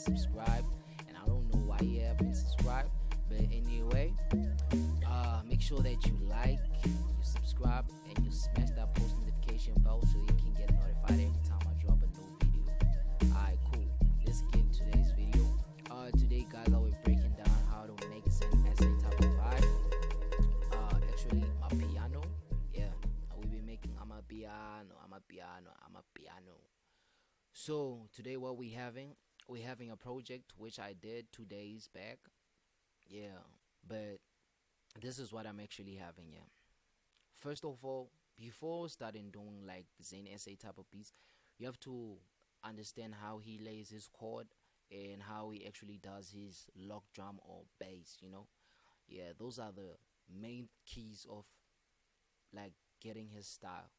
subscribed, and I don't know why you haven't subscribed. But anyway, make sure that you like, you subscribe, and you smash that post notification bell so you can get notified every time I drop a new video. Alright, cool. Let's get into today's video. Today, guys, I will be breaking down how to make Zain SA type of vibe. Actually, Amapiano. Yeah, I will be making Amapiano. So today, what we're having a project which I did 2 days back. Yeah, but this is what I'm actually having. Yeah, first of all, before starting doing like Zain SA type of beats, you have to understand how he lays his chord and how he actually does his lock drum or bass. Yeah, those are the main keys of like getting his style.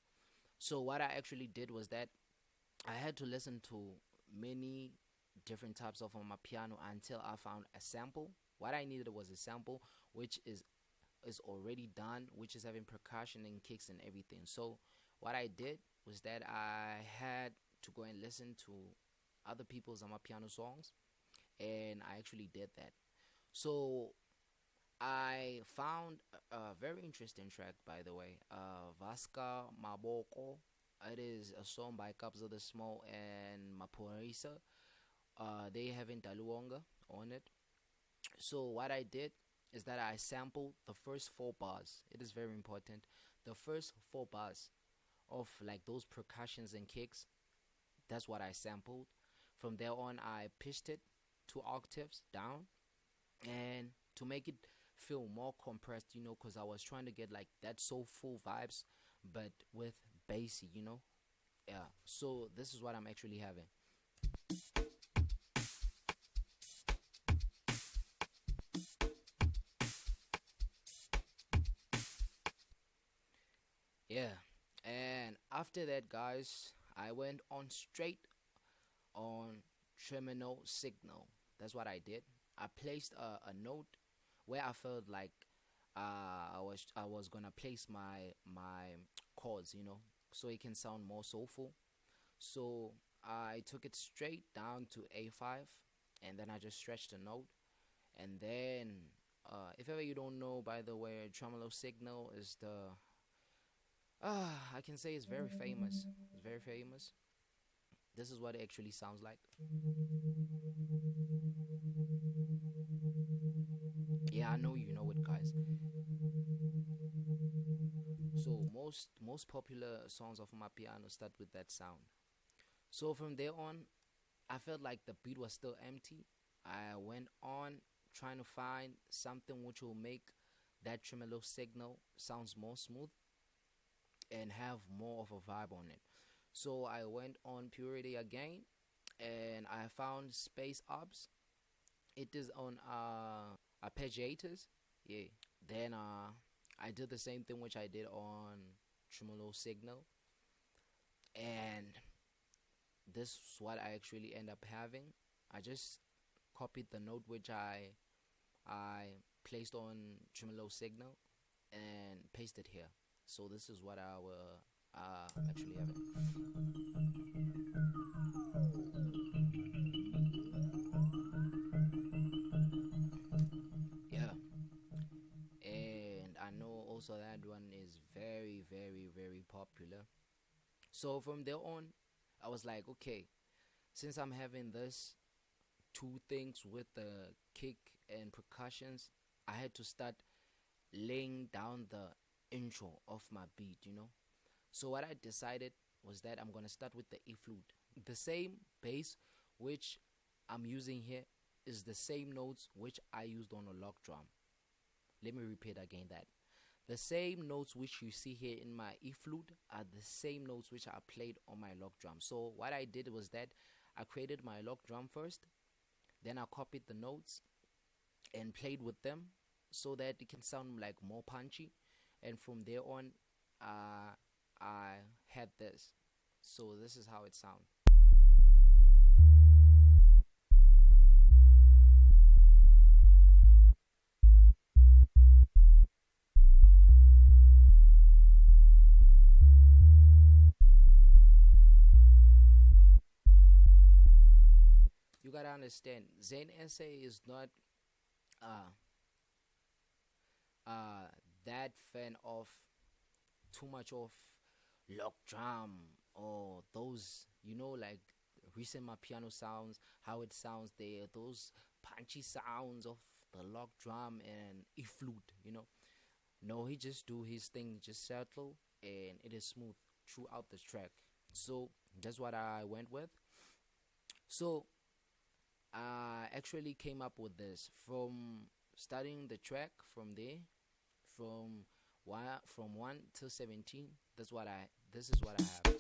So what I actually did was that I had to listen to many different types of on my piano until I found a sample. What I needed was a sample which is already done, which is having percussion and kicks and everything. So what I did was that I had to go and listen to other people's Amapiano songs, and I actually did that. So I found a very interesting track, by the way, Vasca Maboko. It is a song by Kabza the Small and Maphorisa. They haven't Daluonga on it. So what I did is that I sampled the first 4 bars. It is very important. The first 4 bars of like those percussions and kicks, that's what I sampled. From there on, I pitched it 2 octaves down, and to make it feel more compressed, because I was trying to get like that soulful vibes, but with bassy, Yeah. So this is what I'm actually having. Yeah. And after that, guys, I went on straight on terminal signal. That's what I did. I placed a note where I felt like I was gonna place my chords, so it can sound more soulful. So I took it straight down to A5, and then I just stretched the note. And then, if ever you don't know, by the way, tremolo signal is the I can say it's very famous. It's very famous. This is what it actually sounds like. Yeah, I know you know it, guys. So most popular songs of my piano start with that sound. So from there on, I felt like the beat was still empty. I went on trying to find something which will make that tremolo signal sounds more smooth and have more of a vibe on it. So I went on Purity again, and I found Space Ops. It is on arpeggiators. Yeah. Then I did the same thing which I did on tremolo signal, and this is what I actually end up having. I just copied the note which I placed on tremolo signal and pasted here. So this is what I will actually having. Yeah, and I know also that one is very, very, very popular. So from there on, I was like, okay, since I'm having this 2 things with the kick and percussions, I had to start laying down the intro of my beat. So what I decided was that I'm gonna start with the E flute. The same bass which I'm using here is the same notes which I used on a lock drum. Let me repeat again that. The same notes which you see here in my E flute are the same notes which I played on my lock drum. So what I did was that I created my lock drum first, then I copied the notes and played with them so that it can sound like more punchy. And from there on, I had this. So this is how it sounds. you gotta understand, Zain SA is not uh uh that fan of too much of lock drum or those, like recent my piano sounds, how it sounds there, those punchy sounds of the lock drum and e flute. No, he just do his thing, just settle, and it is smooth throughout the track. So that's what I went with. So I actually came up with this from starting the track from there, from 1 to 17. This is what I have.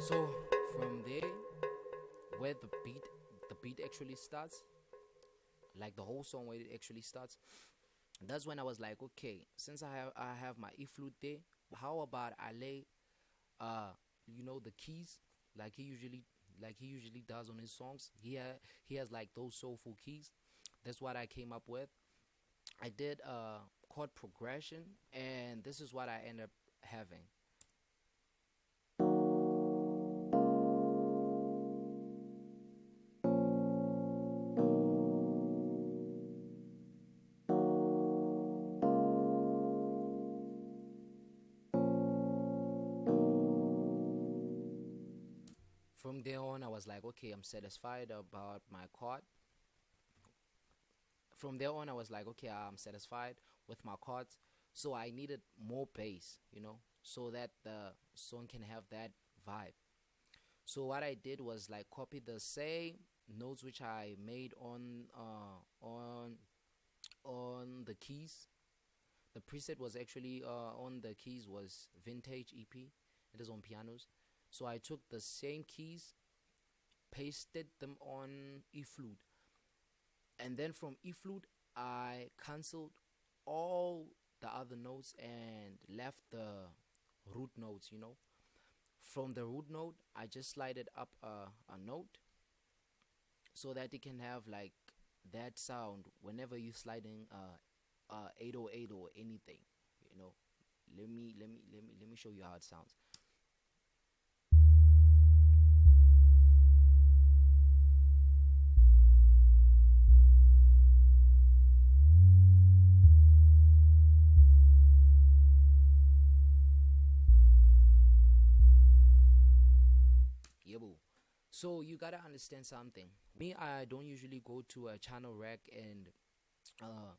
So from there, where the beat actually starts, like the whole song where it actually starts, that's when I was like, okay, since I have my e flute there, how about I lay uh the keys, like he usually does on his songs. He has like those soulful keys. That's what I came up with. I did chord progression, and this is what I end up having. From there on, I was like, okay, I'm satisfied about my chord. From there on, I was like, okay, I'm satisfied with my chords. So I needed more bass, so that the song can have that vibe. So what I did was like copy the same notes which I made on the keys. The preset was actually on the keys was Vintage EP. It is on pianos. So I took the same keys, pasted them on E flute, and then from E flute I cancelled all the other notes and left the root notes. From the root note, I just slided up a note so that it can have like that sound whenever you sliding 808 or anything. You know, let me show you how it sounds. Yeah, boo. So you gotta understand something. Me, I don't usually go to a channel rack and uh,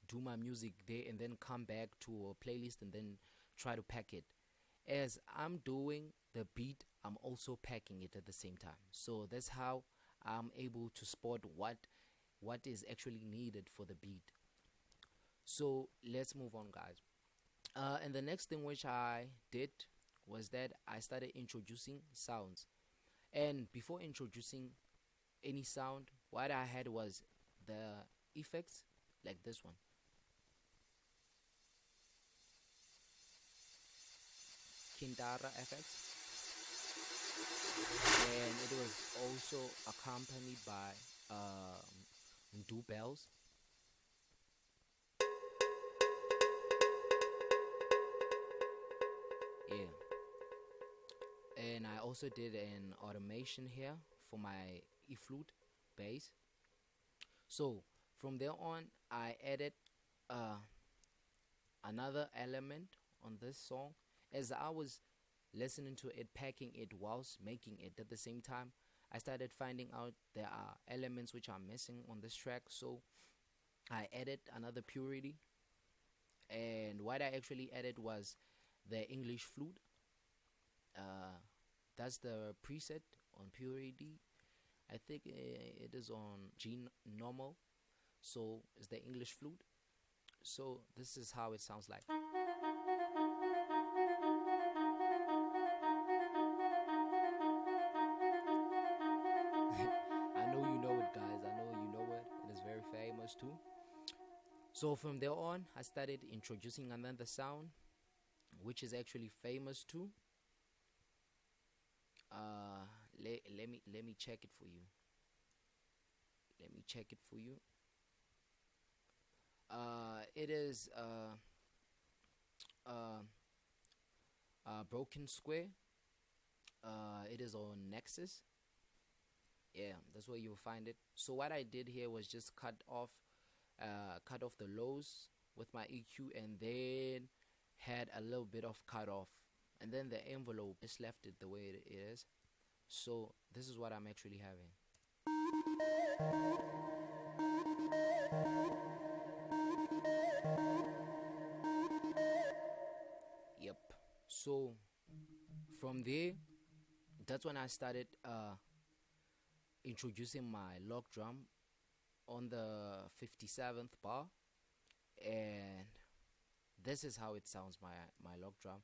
do my music there and then come back to a playlist and then try to pack it. As I'm doing the beat, I'm also packing it at the same time. So that's how I'm able to spot what is actually needed for the beat. So let's move on, guys. And the next thing which I did was that I started introducing sounds. And before introducing any sound, what I had was the effects, like this one. Kintara effects, and it was also accompanied by do bells. Yeah, and I also did an automation here for my e flute bass. So from there on, I added uh, another element on this song as I was listening to it, packing it whilst making it at the same time. I started finding out there are elements which are missing on this track, so I added another purity. And what I actually added was the English flute. Uh, that's the preset on purity. I think it is on G normal, so it's the English flute. So this is how it sounds like. So from there on, I started introducing another sound, which is actually famous too. Uh, let me check it for you. Let me check it for you. It is uh, Broken Square. It is on Nexus. Yeah, that's where you'll find it. So what I did here was just cut off the lows with my EQ, and then had a little bit of cut off, and then the envelope just left it the way it is. So this is what I'm actually having. Yep. So from there, that's when I started introducing my log drum on the 57th bar, and this is how it sounds, my log drum.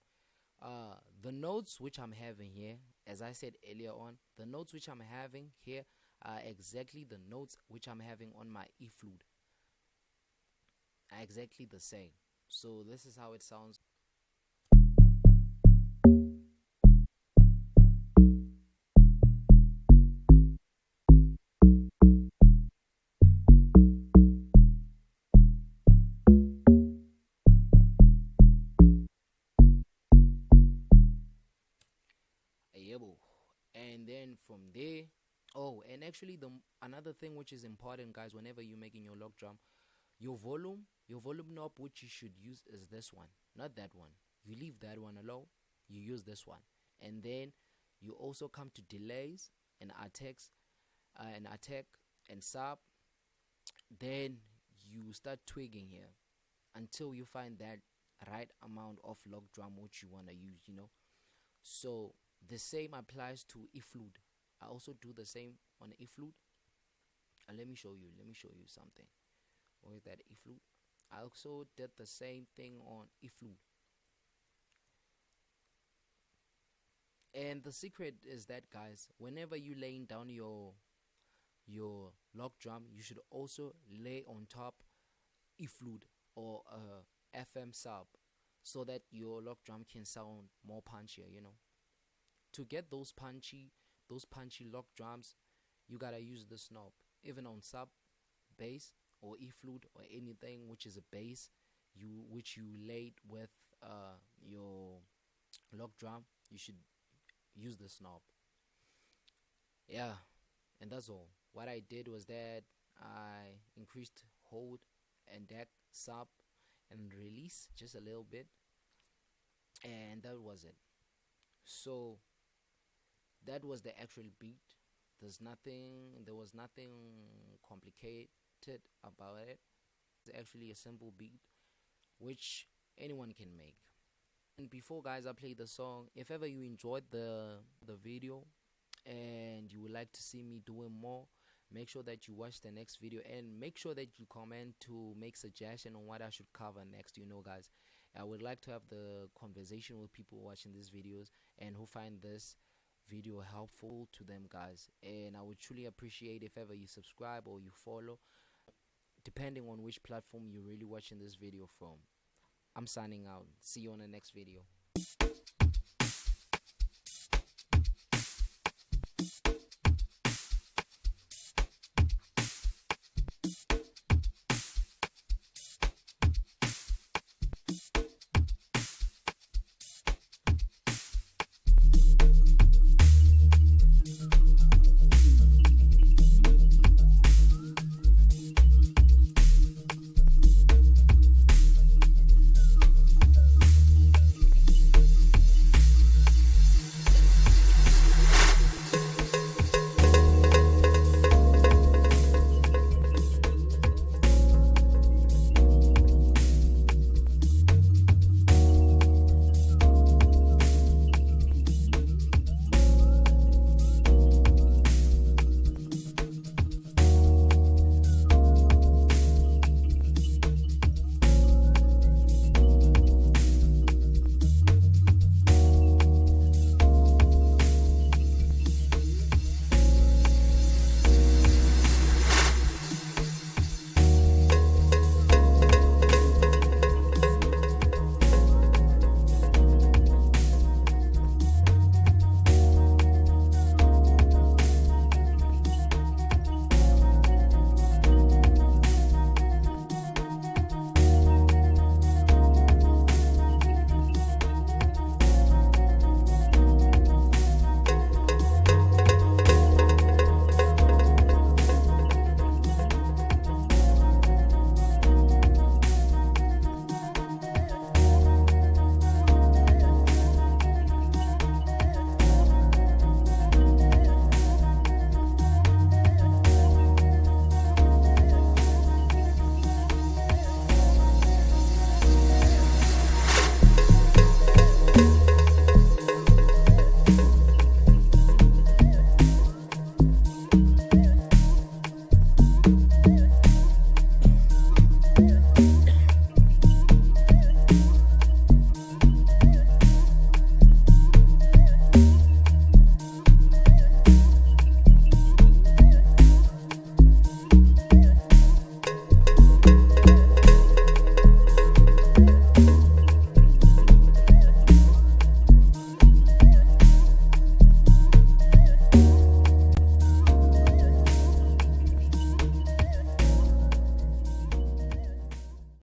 The notes which I'm having here, as I said earlier on, the notes which I'm having here are exactly the notes which I'm having on my E flute, are exactly the same. So this is how it sounds. Yebo. And then from there, oh, and actually another thing which is important, guys, whenever you're making your log drum, your volume knob which you should use is this one, not that one. You leave that one alone, you use this one. And then you also come to delays and attack and sub. Then you start twigging here until you find that right amount of log drum which you want to use. So the same applies to E flute. I also do the same on E flute. And let me show you something with that E flute. I also did the same thing on E flute. And the secret is that, guys, whenever you laying down your log drum, you should also lay on top E flute or FM sub, so that your log drum can sound more punchier. To get those punchy log drums, you gotta use this knob. Even on sub, bass, or E flute, or anything which is a bass, which you laid with your log drum, you should use this knob. Yeah, and that's all. What I did was that I increased hold and deck sub and release just a little bit, and that was it. So that was the actual beat. There was nothing complicated about it. It's actually a simple beat which anyone can make. And before, guys, I play the song, if ever you enjoyed the video and you would like to see me doing more, make sure that you watch the next video, and make sure that you comment to make suggestion on what I should cover next. Guys, I would like to have the conversation with people watching these videos and who find this video helpful to them, guys. And I would truly appreciate if ever you subscribe or you follow, depending on which platform you're really watching this video from. I'm signing out. See you on the next video.